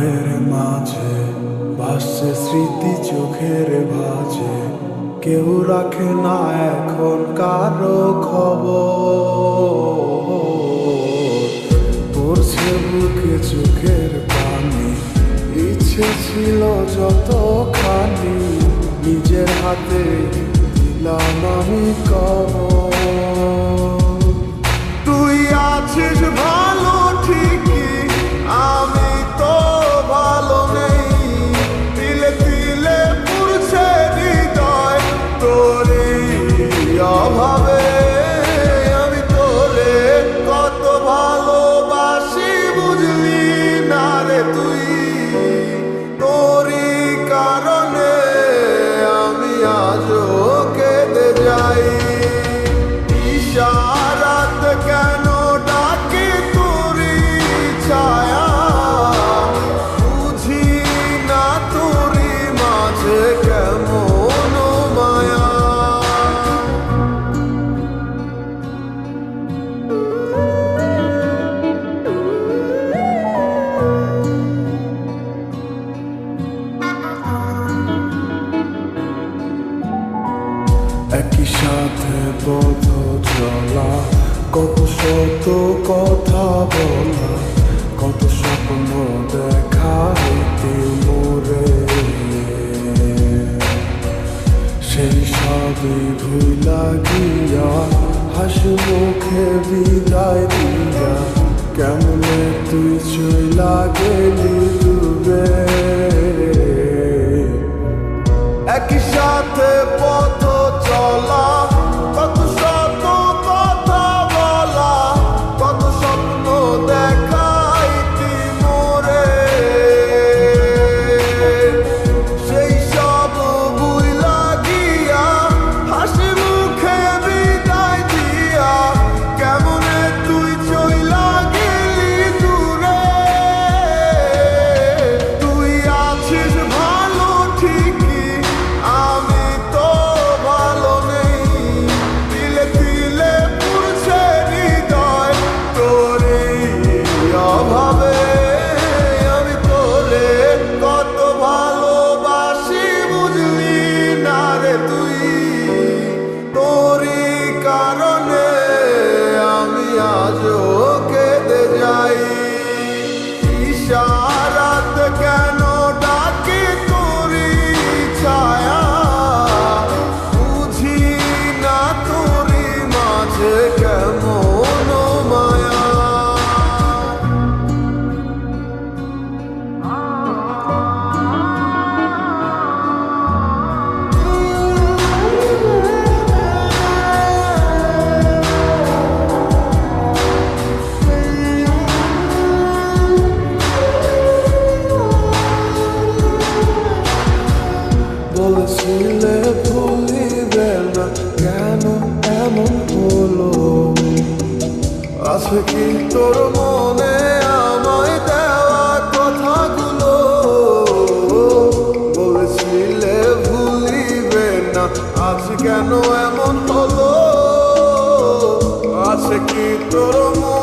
আবেগের মাঝে ভাসছে স্মৃতি চোখের ভাঁজে, কেউ রাখে না এখন কারো খবর। পড়ছে বুকে চোখের পানি, ইচ্ছে ছিল যতখানি, নিজের হাতে দিলাম আমি কবর। তুই আছিস ভালো ঠিকই, আমি তো ভালো নেই। তিলে তিলে পুড়ছে হৃদয় তোরই অভাবে। আমি তোরে কত ভালোবাসি বুঝলি না রে তুই। তোরই কারণে আমি আজও কেঁদে যাই। ইশারাত কেন ডাকে তোরই ছায়া, বুঝি না তোরই মাঝে কেমন মায়া। একই সাথে পথ চলা, কত শত কথা বলা, কত স্বপ্ন দেখা হইতে মোরে। সেই সবই ভুলা গিয়া হাসি মুখে বিদায় দিয়া, কেমনে তুই চইলা গেলি ডুবে। একই সাথে পথ চলা, কত শত কথা বলা, কত স্বপ্ন দেখাইতি মোরে। সেই সব ভুইলা গিয়া হাসি মুখে বিদায় দিয়া, কেমনে তুই চইলা গেলি দূরে। তুই আছিস ভালো ঠিকই, আমি তো ভালো নেই। তিলে তিলে পুড়ছে হৃদয় তোরই অভাবে। আমি তোরে কত ভালোবাসি বুঝলি না রে তুই। তোরই কারণে আমি আজও কেঁদে যাই। ইশারাত কেন ডাকে তোরই ছায়া, বুঝি না তোরই মাঝে কেমন মায়া। বলেছিলে ভুলিবে না, কেন এমন হলো? আছে কি তোর মনে আমায় দেওয়া কথাগুলো? বলেছিলে ভুলিবে না, আজ কেন এমন হলো? আছে কি তোর মনে